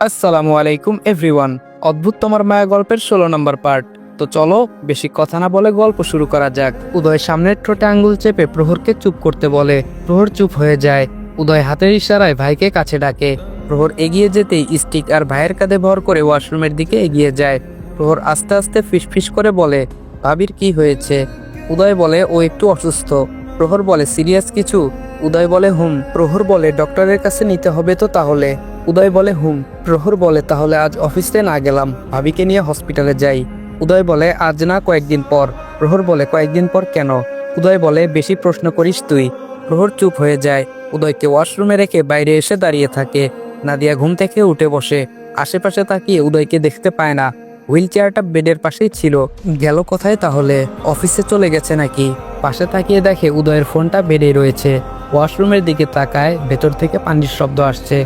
আসসালামু আলাইকুম এভরিওয়ান। অদ্ভুত তোমার মায়া গল্পের 16 নম্বর পার্ট। তো চলো বেশি কথা না বলে গল্প শুরু করা যাক। উদয় সামনের ঠোঁটে আঙ্গুল চেপে প্রহরকে চুপ করতে বলে। প্রহর চুপ হয়ে যায়। উদয় হাতের ইশারায় ভাইকে কাছে ডাকে। প্রহর এগিয়ে যেতেই স্টিক আর ভাইয়ের কাঁধে ভর করে ওয়াশরুমের দিকে এগিয়ে যায়। প্রহর আস্তে আস্তে ফিসফিস করে বলে, ভাবির কি হয়েছে? উদয় বলে, ও একটু অসুস্থ। প্রহর বলে, সিরিয়াস কিছু? উদয় বলে, হুম। প্রহর বলে, ডক্টরের কাছে নিতে হবে তো তাহলে? উদয় বলে, হুম। প্রহর বলে, তাহলে আজ অফিসে না গেলাম, ভাবিকে নিয়ে হসপিটালে যাই। উদয় বলে, আজ না কয়েকদিন পর। প্রহর বলে, কয়েকদিন পর কেন? উদয় বলে, বেশি প্রশ্ন করিস তুই। প্রহর চুপ হয়ে যায়। উদয়কে ওয়াশরুমে রেখে বাইরে এসে দাঁড়িয়ে থাকে। নাদিয়া ঘুম থেকে উঠে বসে। আশেপাশে তাকিয়ে উদয়কে দেখতে পায় না। হুইল চেয়ারটা বেডের পাশেই ছিল। গেল কোথায় তাহলে? অফিসে চলে গেছে নাকি? পাশে তাকিয়ে দেখে উদয়ের ফোনটা বেডে রয়েছে। ওয়াশরুমের দিকে তাকায়, ভেতর থেকে পানির শব্দ আসছে।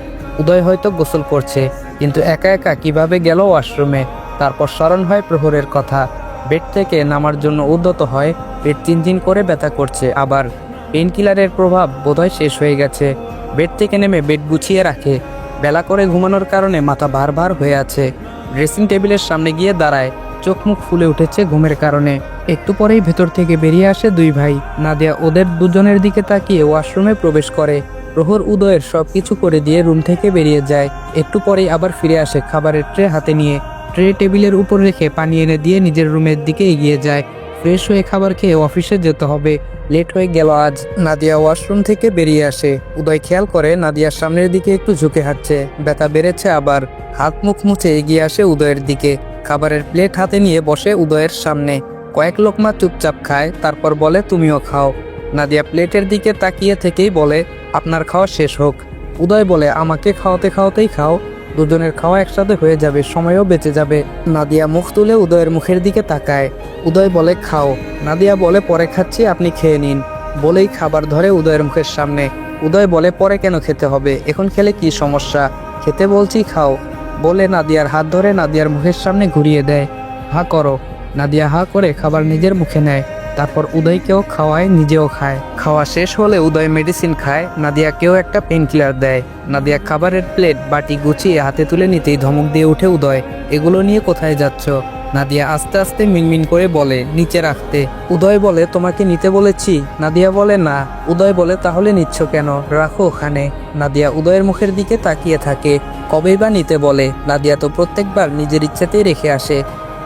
উদয় হয়তো গোসল করছে, কিন্তু একা একা কিভাবে গেল ওয়াশরুমে? তারপর স্মরণ হয় প্রহরের কথা। বেড থেকে নামার জন্য উদ্যত হয়। পেট চিনচিন করে ব্যথা করছে। আবার পেন কিলারের প্রভাব বোধহয় শেষ হয়ে গেছে। বেড থেকে নেমে বেড গুছিয়ে রাখে। বেলা করে ঘুমানোর কারণে মাথা ভার হয়ে আছে। ড্রেসিং টেবিলের সামনে গিয়ে দাঁড়ায়। চোখ মুখ ফুলে উঠেছে ঘুমের কারণে। একটু পরেই ভেতর থেকে বেরিয়ে আসে দুই ভাই। নাদিয়া ওদের দুজনের দিকে তাকিয়ে ওয়াশরুমে প্রবেশ করে। প্রহর উদয়ের সবকিছু করে দিয়ে রুম থেকে বেরিয়ে যায়। একটু পরেই আবার ফিরে আসে খাবারের ট্রে হাতে নিয়ে। ট্রে টেবিলের উপর রেখে পানি এনে দিয়ে নিজের রুমের দিকে এগিয়ে যায়। ফ্রেশ হয়ে খাবার খেয়ে অফিসে যেতে হবে, লেট হয়ে গেল আজ। নাদিয়া ওয়াশরুম থেকে বেরিয়ে আসে। উদয় খেয়াল করে নাদিয়ার সামনের দিকে একটু ঝুঁকে হাঁটছে। ব্যথা বেড়েছে আবার। হাত মুখ মুছে এগিয়ে আসে উদয়ের দিকে। খাবারের প্লেট হাতে নিয়ে বসে উদয়ের সামনে। কয়েক লোকমা চুপচাপ খায়, তারপর বলে, তুমিও খাও। নাদিয়া প্লেটের দিকে তাকিয়ে থেকেই বলে, আপনার খাওয়া শেষ হোক। উদয় বলে, আমাকে খাওয়াতে খাওয়াতেই খাও, দুজনের খাওয়া একসাথে হয়ে যাবে, সময়ও বেঁচে যাবে। নাদিয়া মুখ তুলে উদয়ের মুখের দিকে তাকায়। উদয় বলে, খাও। নাদিয়া বলে, পরে খাচ্ছি, আপনি খেয়ে নিন। বলেই খাবার ধরে উদয়ের মুখের সামনে। উদয় বলে, পরে কেন খেতে হবে? এখন খেলে কি সমস্যা? খেতে বলছি, খাও। বলে নাদিয়ার হাত ধরে নাদিয়ার মুখের সামনে ঘুরিয়ে দেয়। হা করো। নাদিয়া হা করে খাবার নিজের মুখে নেয়। তারপর উদয়কেও খাওয়ায়, নিজেও খায়। খাওয়া শেষ হলে উদয় মেডিসিন খায়, নাদিয়াকেও একটা পেন কিলার দেয়। নাদিয়া খাবারের প্লেট বাটি গুছিয়ে হাতে তুলে নিতেই ধমক দিয়ে উঠে উদয়, এগুলো নিয়ে কোথায় যাচ্ছ? নাদিয়া আস্তে আস্তে মিনমিন করে বলে, নিচে রাখতে। উদয় বলে, তোমাকে নিতে বলেছি? নাদিয়া বলে, না। উদয় বলে, তাহলে নিচ্ছ কেন? রাখো ওখানে। নাদিয়া উদয়ের মুখের দিকে তাকিয়ে থাকে। কবেই বা নিতে বলে? নাদিয়া তো প্রত্যেকবার নিজের ইচ্ছাতেই রেখে আসে।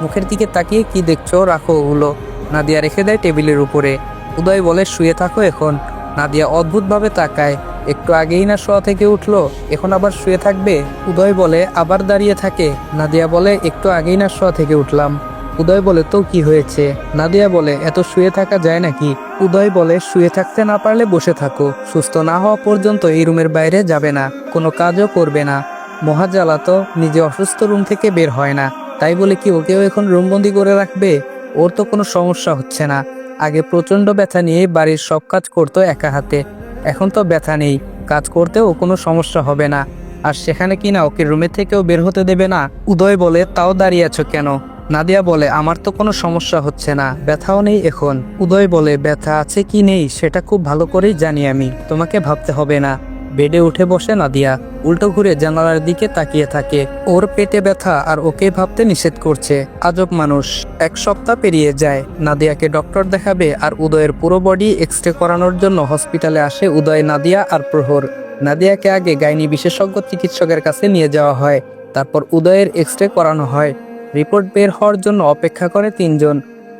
মুখের দিকে তাকিয়ে কি দেখছো? রাখো ওগুলো। নাদিয়া রেখে দেয় টেবিলের উপরে। উদয় বলে, শুয়ে থাকো এখন। নাদিয়া অদ্ভুতভাবে তাকায়। একটু আগেই না শোয়া থেকে উঠলো, এখন আবার শুয়ে থাকবে? উদয় বলে, আবার দাঁড়িয়ে থাকে। নাদিয়া বলে, একটু আগেই না শোয়া থেকে উঠলাম। উদয় বলে, তো কি হয়েছে? নাদিয়া বলে, এত শুয়ে থাকা যায় নাকি? উদয় বলে, শুয়ে থাকতে না পারলে বসে থাকো, সুস্থ না হওয়া পর্যন্ত এই রুমের বাইরে যাবে না, কোনো কাজও করবে না। মহাজ্বালা তো, নিজে অসুস্থ রুম থেকে বের হয় না, তাই বলে কি ওকেও এখন রুমবন্দি করে রাখবে? ওর তো কোনো সমস্যা হচ্ছে না। আগে প্রচণ্ড ব্যথা নিয়ে বাড়ির সব কাজ করতো একা হাতে, এখন তো ব্যথা নেই, কাজ করতেও কোনো সমস্যা হবে না। আর সেখানে কিনা ওকে রুমে থেকেও বের হতে দেবে না। উদয় বলে, তাও দাঁড়িয়ে আছো কেন? নাদিয়া বলে, আমার তো কোনো সমস্যা হচ্ছে না, ব্যথাও নেই এখন। উদয় বলে, ব্যথা আছে কি নেই সেটা খুব ভালো করেই জানি আমি, তোমাকে ভাবতে হবে না। বেডে উঠে বসে নাদিয়া উল্টো ঘুরে জানালার দিকে তাকিয়ে থাকে। ওর পেটে ব্যথা আর ওকে ভাবতে নিষেধ করছে। আজব মানুষ। এক সপ্তাহ পেরিয়ে যায়। নাদিয়াকে ডক্টর দেখাবে আর উদয়ের পুরো বডি এক্সরে করানোর জন্য হসপিটালে আসে উদয়, নাদিয়া আর প্রহর। নাদিয়াকে আগে গাইনি বিশেষজ্ঞ চিকিৎসকের কাছে নিয়ে যাওয়া হয়। তারপর উদয়ের এক্সরে করানো হয়। রিপোর্ট বের হওয়ার জন্য অপেক্ষা করে তিনজন।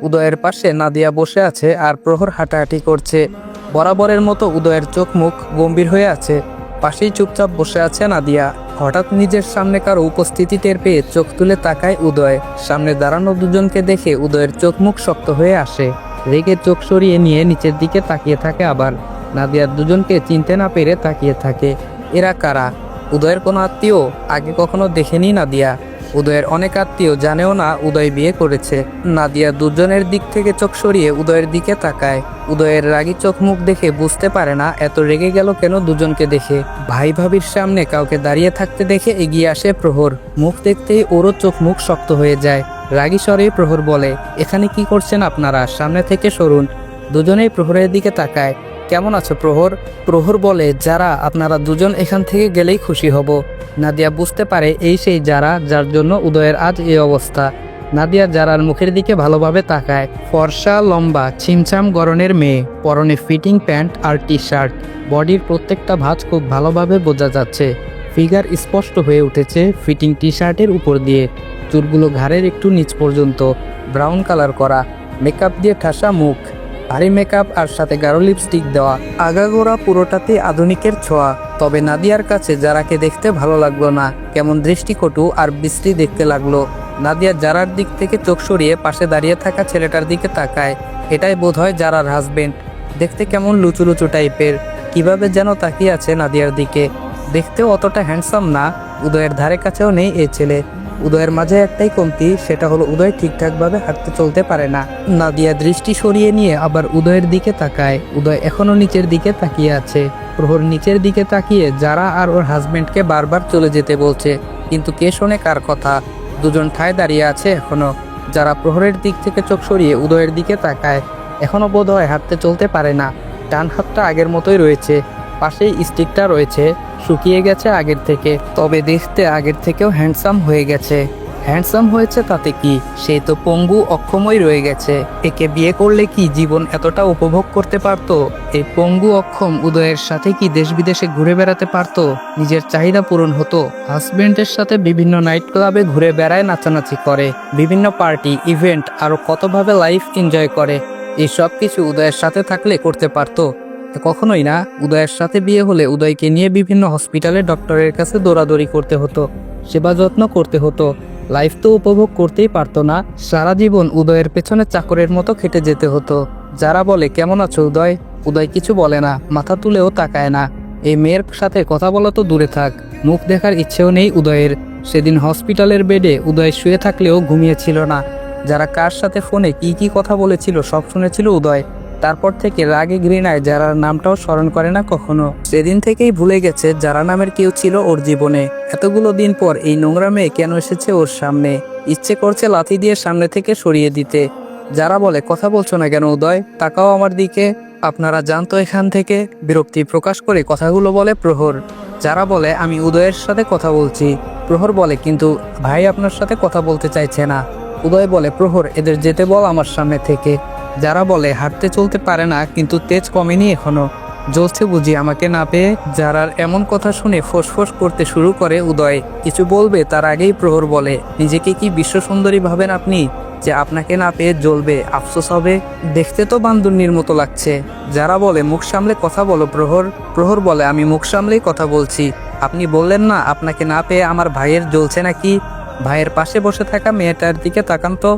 উদয়ের পাশে নাদিয়া বসে আছে আর প্রহর হাঁটাহাঁটি করছে। বরাবরের মতো উদয়ের চোখ মুখ গম্ভীর হয়ে আছে। পাশেই চুপচাপ বসে আছে নাদিয়া। হঠাৎ নিজের সামনে কারো উপস্থিতি টের পেয়ে চোখ তুলে তাকায় উদয়। সামনে দাঁড়ানো দুজনকে দেখে উদয়ের চোখ মুখ শক্ত হয়ে আসে। রেগে চোখ সরিয়ে নিয়ে নিচের দিকে তাকিয়ে থাকে আবার। নাদিয়ার দুজনকে চিনতে না পেরে তাকিয়ে থাকে। এরা কারা? উদয়ের কোনো আত্মীয়? আগে কখনো দেখেনি নাদিয়া। উদয়ের অনেক আত্মীয় জানেও না উদয় বিয়ে করেছে। নাদিয়া দুজনের দিক থেকে চোখ সরিয়ে উদয়ের দিকে তাকায়। উদয়ের রাগী চোখ মুখ দেখে বুঝতে পারে না এত রেগে গেল কেন দুজনকে দেখে। ভাই ভাবির সামনে কাউকে দাঁড়িয়ে থাকতে দেখে এগিয়ে আসে প্রহর। মুখ দেখতেই ওরও চোখ মুখ শক্ত হয়ে যায়। রাগী স্বরে প্রহর বলে, এখানে কি করছেন আপনারা? সামনে থেকে সরুন। দুজনেই প্রহরের দিকে তাকায়। কেমন আছো প্রহর? প্রহর বলে, যারা আপনারা দুজন এখান থেকে গেলেই খুশি হব। নাদিয়া বুঝতে পারে এই সেই যারা, যার জন্য উদয়ের আজ এই অবস্থা। নাদিয়া যারার মুখের দিকে ভালোভাবে তাকায়। ফর্সা, লম্বা, ছিমছাম গড়নের মেয়ে, পরনে ফিটিং প্যান্ট আর টি শার্ট। বডির প্রত্যেকটা ভাঁজ খুব ভালোভাবে বোঝা যাচ্ছে। ফিগার স্পষ্ট হয়ে উঠেছে ফিটিং টি শার্টের উপর দিয়ে। চুলগুলো ঘাড়ের একটু নিচ পর্যন্ত, ব্রাউন কালার করা। মেকআপ দিয়ে ঠাসা মুখ, ভারী মেকআপ আর সাথে গাঢ় লিপস্টিক দেওয়া। আগাগোড়া পুরোটাতে আধুনিকের ছোঁয়া। তবে নাদিয়ার কাছে যারাকে দেখতে ভালো লাগলো না, কেমন দৃষ্টিকটু আর বিশ্রী দেখতে লাগলো। নাদিয়া যারার দিক থেকে চোখ সরিয়ে পাশে দাঁড়িয়ে থাকা ছেলেটার দিকে তাকায়। এটাই বোধহয় যারার হাজবেন্ড। দেখতে কেমন লুচু লুচু টাইপের, কিভাবে যেন তাকিয়ে আছে নাদিয়ার দিকে। দেখতেও অতটা হ্যান্ডসাম না, উদয়ের ধারে কাছেও নেই এই ছেলে। উদয়ের মাঝে একটাই কমতি, সেটা হলো উদয় ঠিকঠাকভাবে হাঁটতে চলতে পারে না। নাদিয়া দৃষ্টি সরিয়ে নিয়ে আবার উদয়ের দিকে তাকায়। উদয় এখনো নিচের দিকে তাকিয়ে আছে। প্রহর নিচের দিকে তাকিয়ে যারা আর ওর হাজবেন্ডকে বারবার চলে যেতে বলছে, কিন্তু কে শোনে কার কথা। দুজন ঠায় দাঁড়িয়ে আছে এখনো। যারা প্রহরের দিক থেকে চোখ সরিয়ে উদয়ের দিকে তাকায়। এখনো বোধ হয় হাঁটতে চলতে পারে না। ডান হাতটা আগের মতোই রয়েছে, পাশেই স্টিকটা রয়েছে, শুকিয়ে গেছে আগের থেকে। তবে দেখতে আগের থেকেও হ্যান্ডসাম হয়ে গেছে। হ্যান্ডসাম হয়েছে তাতে কি, সে তো পঙ্গু অক্ষমই রয়ে গেছে। একে বিয়ে করলে কি জীবন এতটা উপভোগ করতে পারতো? এই পঙ্গু অক্ষম উদয়ের সাথে কি দেশ বিদেশে ঘুরে বেড়াতে পারতো? নিজের চাহিদা পূরণ হতো। হাজবেন্ডের সাথে বিভিন্ন নাইট ক্লাবে ঘুরে বেড়ায়, নাচানাচি করে, বিভিন্ন পার্টি ইভেন্ট আরো কতভাবে লাইফ এনজয় করে। এই সব কিছু উদয়ের সাথে থাকলে করতে পারতো? কখনোই না। উদয়ের সাথে বিয়ে হলে উদয়কে নিয়ে বিভিন্ন হসপিটালে ডক্টরের কাছে দৌড়াদৌড়ি করতে হতো, সেবা যত্ন করতে হতো। লাইফ তো উপভোগ করতেই পারতো না। সারা জীবন উদয়ের পেছনে চাকরের মতো খেটে যেতে হতো। যারা বলে, কেমন আছো উদয়? উদয় কিছু বলে না, মাথা তুলেও তাকায় না। এই মেয়ের সাথে কথা বলা তো দূরে থাক, মুখ দেখার ইচ্ছেও নেই উদয়ের। সেদিন হসপিটালের বেডে উদয় শুয়ে থাকলেও ঘুমিয়েছিল না। যারা কার সাথে ফোনে কি কি কথা বলেছিল সব শুনেছিল উদয়। তারপর থেকে রাগে ঘৃণায় যারার নামটাও স্মরণ করে না কখনো। সেদিন থেকেই ভুলে গেছে যারা নামের কেউ ছিল ওর জীবনে। এতগুলো দিন পর এই নোংরা মেয়ে কেন এসেছে ওর সামনে। ইচ্ছে করছে লাথি দিয়ে সামনে থেকে সরিয়ে দিতে। যারা বলে, কথা বলছো না কেন উদয়? তাকাও আমার দিকে। আপনারা জানতো এখান থেকে। বিরক্তি প্রকাশ করে কথাগুলো বলে প্রহর। যারা বলে, আমি উদয়ের সাথে কথা বলছি। প্রহর বলে, কিন্তু ভাই আপনার সাথে কথা বলতে চাইছে না। উদয় বলে, প্রহর এদের যেতে বল আমার সামনে থেকে। যারা বলে, হাঁটতে চলতে পারে না কিন্তু তেজ কমেনি এখনো, জ্বলছে বুঝি আমাকে না পেয়ে। যারার এমন কথা শুনে ফোঁস করতে শুরু করে উদয়। কিছু বলবে তার আগেই প্রহর বলে, নিজেকে কি বিশ্ব সুন্দরী ভাবেন আপনি যে আপনাকে না পেয়ে জ্বলবে, আফসোস হবে? দেখতে তো বান্দুর্নির মতো লাগছে। যারা বলে, মুখ সামলে কথা বলো প্রহর। প্রহর বলে, আমি মুখ সামলেই কথা বলছি। আপনি বললেন না আপনাকে না পেয়ে আমার ভাইয়ের জ্বলছে নাকি? ভাইয়ের পাশে বসে থাকা মেয়েটার দিকে তাকান তো।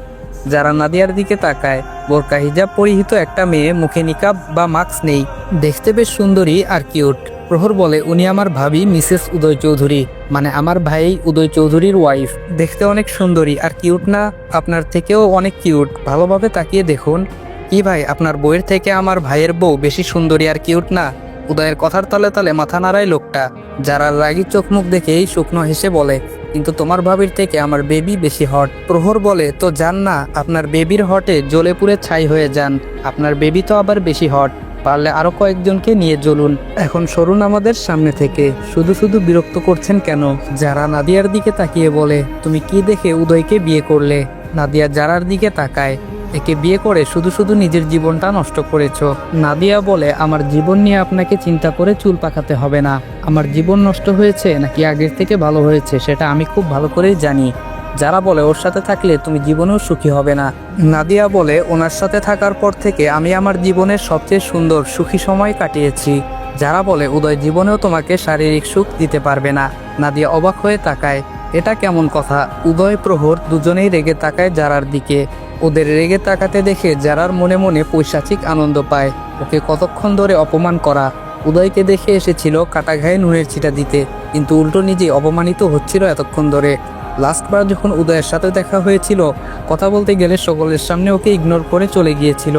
যারা নাদিয়ার দিকে তাকায়। বোরকা হিজাব পরিহিত একটা মেয়ে, মুখে নিকাব বা মাস্ক নেই, দেখতে বেশ সুন্দরী আর কিউট। প্রহর বলে, উনি আমার ভাবি মিসেস উদয় চৌধুরী, মানে আমার ভাই উদয় চৌধুরীর ওয়াইফ। দেখতে অনেক সুন্দরী আর কিউট না? আপনার থেকেও অনেক কিউট, ভালোভাবে তাকিয়ে দেখুন। কি ভাই, আপনার বউয়ের থেকে আমার ভাইয়ের বউ বেশি সুন্দরী আর কিউট না? উদয়ের কথার তালে তালে মাথা নাড়ায় লোকটা। যারা রাগী চোখ মুখ দেখেই শুকনো হেসে বলে, কিন্তু তোমার ভাবির থেকে আমার বেবি বেশি হট। প্রহর বলে, তো যান না, আপনার বেবির হটে জ্বলে পুড়ে ছাই হয়ে যান। আপনার বেবি তো আবার বেশি হট, পারলে আরো কয়েকজনকে নিয়ে জ্বলুন। এখন সরুন আমাদের সামনে থেকে, শুধু শুধু বিরক্ত করছেন কেন? যারা নাদিয়ার দিকে তাকিয়ে বলে, তুমি কি দেখে উদয়কে বিয়ে করলে? নাদিয়া যারার দিকে তাকায়। একে বিয়ে করে শুধু শুধু নিজের জীবনটা নষ্ট করেছো। নাদিয়া বলে, আমার জীবন নিয়ে আপনাকে চিন্তা করে চুল পাকাতে হবে না। আমার জীবন নষ্ট হয়েছে নাকি আগের থেকে ভালো হয়েছে সেটা আমি খুব ভালো করেই জানি। যারা বলে, ওর সাথে থাকলে তুমি জীবনেও সুখী হবে না। নাদিয়া বলে, ওনার সাথে থাকার পর থেকে আমি আমার জীবনের সবচেয়ে সুন্দর সুখী সময় কাটিয়েছি। যারা বলে, উদয় জীবনেও তোমাকে শারীরিক সুখ দিতে পারবে না। নাদিয়া অবাক হয়ে তাকায়। এটা কেমন কথা? উদয় প্রহর দুজনেই রেগে তাকায় যারার দিকে। ওদের রেগে তাকাতে দেখে যারার মনে মনে পৈশাচিক আনন্দ পায়। ওকে কতক্ষণ ধরে অপমান করা। উদয়কে দেখে এসেছিল কাটা ঘায়ে নুনের ছিটা দিতে, কিন্তু উল্টো নিজেই অপমানিত হচ্ছিল এতক্ষণ ধরে। লাস্টবার যখন উদয়ের সাথে দেখা হয়েছিল, কথা বলতে গেলে সকলের সামনে ওকে ইগনোর করে চলে গিয়েছিল।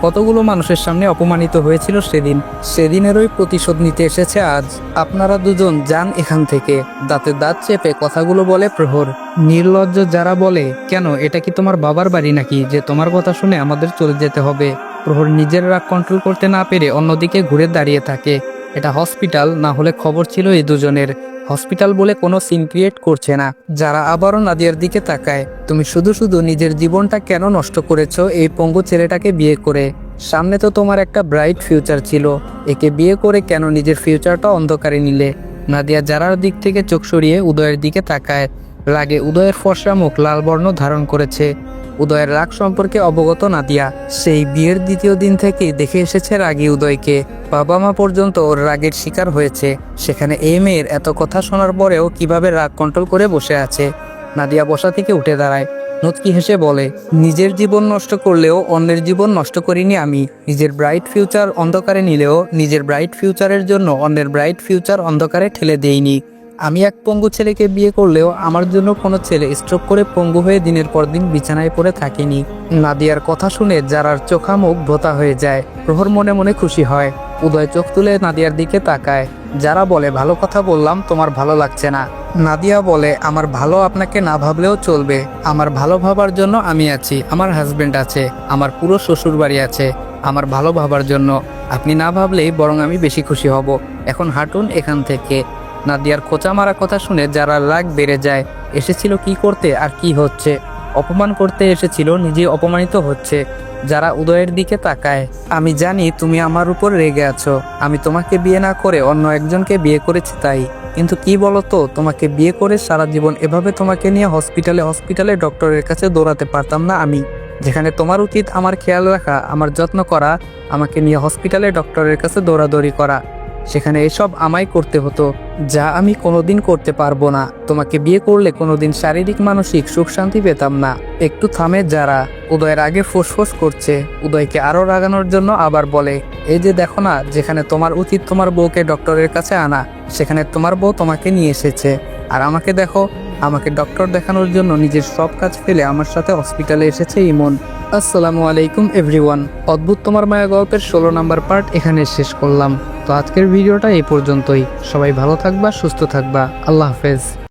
কতগুলো মানুষের সামনে অপমানিত হয়েছিল সেদিন। সেদিনেরই প্রতিশোধ নিতে এসেছে আজ। আপনারা দুজন যান এখান থেকে। দাঁতে দাঁত চেপে কথাগুলো বলে প্রহর। নির্লজ্জ যারা বলে, কেন এটা কি তোমার বাবার বাড়ি নাকি যে তোমার কথা শুনে আমাদের চলে যেতে হবে? প্রহর নিজের রাগ কন্ট্রোল করতে না পেরে অন্যদিকে ঘুরে দাঁড়িয়ে থাকে। এটা হসপিটাল না হলে খবর ছিল এই দুজনের। হসপিটাল বলে কোনো সিন ক্রিয়েট করছে না। যারা আবারও নাদিয়ার দিকে তাকায়। তুমি শুধু শুধু নিজের জীবনটা কেন নষ্ট করেছো এই পঙ্গু ছেলেটাকে বিয়ে করে? সামনে তো তোমার একটা ব্রাইট ফিউচার ছিল, একে বিয়ে করে কেন নিজের ফিউচারটা অন্ধকারে নিলে? নাদিয়া যারার দিক থেকে চোখ সরিয়ে উদয়ের দিকে তাকায়। রাগে উদয়ের ফর্সা মুখ লাল বর্ণ ধারণ করেছে। উদয়ের রাগ সম্পর্কে অবগত নাদিয়া। সেই বিয়ের দ্বিতীয় দিন থেকেই দেখে এসেছে রাগী উদয়কে। বাবা মা পর্যন্ত ওর রাগের শিকার হয়েছে। সেখানে এই মেয়ের এত কথা শোনার পরেও কিভাবে রাগ কন্ট্রোল করে বসে আছে। নাদিয়া বসা থেকে উঠে দাঁড়ায়। মুচকি হেসে বলে, নিজের জীবন নষ্ট করলেও অন্যের জীবন নষ্ট করিনি আমি। নিজের ব্রাইট ফিউচার অন্ধকারে নিলেও নিজের ব্রাইট ফিউচারের জন্য অন্যের ব্রাইট ফিউচার অন্ধকারে ঠেলে দেইনি। আমি এক পঙ্গু ছেলেকে বিয়ে করলেও আমার জন্য কোনো ছেলে স্ট্রোক করে পঙ্গু হয়ে দিনের পর দিন বিছানায় পড়ে থাকেনি। নাদিয়ার কথা শুনে যারার চোখামুখ ভোতা হয়ে যায়। প্রহর মনে মনে খুশি হয়। উদয় চোখ তুলে নাদিয়ার দিকে তাকায়। যারা বলে, ভালো কথা বললাম, তোমার ভালো লাগছে না। নাদিয়া বলে, আমার ভালো আপনাকে না ভাবলেও চলবে। আমার ভালো ভাবার জন্য আমি আছি, আমার হাজবেন্ড আছে, আমার পুরো শ্বশুর বাড়ি আছে। আমার ভালো ভাবার জন্য আপনি না ভাবলেই বরং আমি বেশি খুশি হব। এখন হাঁটুন এখান থেকে। নাদিয়ার খোঁচা মারা কথা শুনে যারা রাগ বেড়ে যায়। এসেছিল কি করতে আর কি হচ্ছে? অপমান করতে এসেছিল, নিজে অপমানিত হচ্ছে। যারা উদয়ের দিকে তাকায়। আমি জানি তুমি আমার উপর রেগে আছো। আমি তোমাকে বিয়ে না করে অন্য একজনকে বিয়ে করেছি তাই। কিন্তু কি বলতো, তোমাকে বিয়ে করে সারা জীবন এভাবে তোমাকে নিয়ে হসপিটালে ডক্টরের কাছে দৌড়াতে পারতাম না আমি। যেখানে তোমার উচিত আমার খেয়াল রাখা, আমার যত্ন করা, আমাকে নিয়ে হসপিটালে ডক্টরের কাছে দৌড়াদৌড়ি করা। সেখানে এসব আমায় করতে হতো, যা আমি কোনোদিন করতে পারবো না। তোমাকে বিয়ে করলে কোনোদিন শারীরিক মানসিক সুখ শান্তি পেতাম না। একটু থামে যারা। উদয়ের আগে ফোঁস করছে। উদয়কে আরো রাগানোর জন্য আবার বলে, এই যে দেখো না, যেখানে তোমার উচিত তোমার বউকে ডক্টরের কাছে আনা, সেখানে তোমার বউ তোমাকে নিয়ে এসেছে। আর আমাকে দেখো, আমাকে ডক্টর দেখানোর জন্য নিজের সব কাজ ফেলে আমার সাথে হসপিটালে এসেছে ইমন। আসসালামু আলাইকুম এভরিওয়ান। অদ্ভুত তোমার মায়া গল্পের 16 নম্বর পার্ট এখানে শেষ করলাম। তো আজকের ভিডিওটা এই পর্যন্তই। সবাই ভালো থাকবা, সুস্থ থাকবা। আল্লাহ হাফেজ।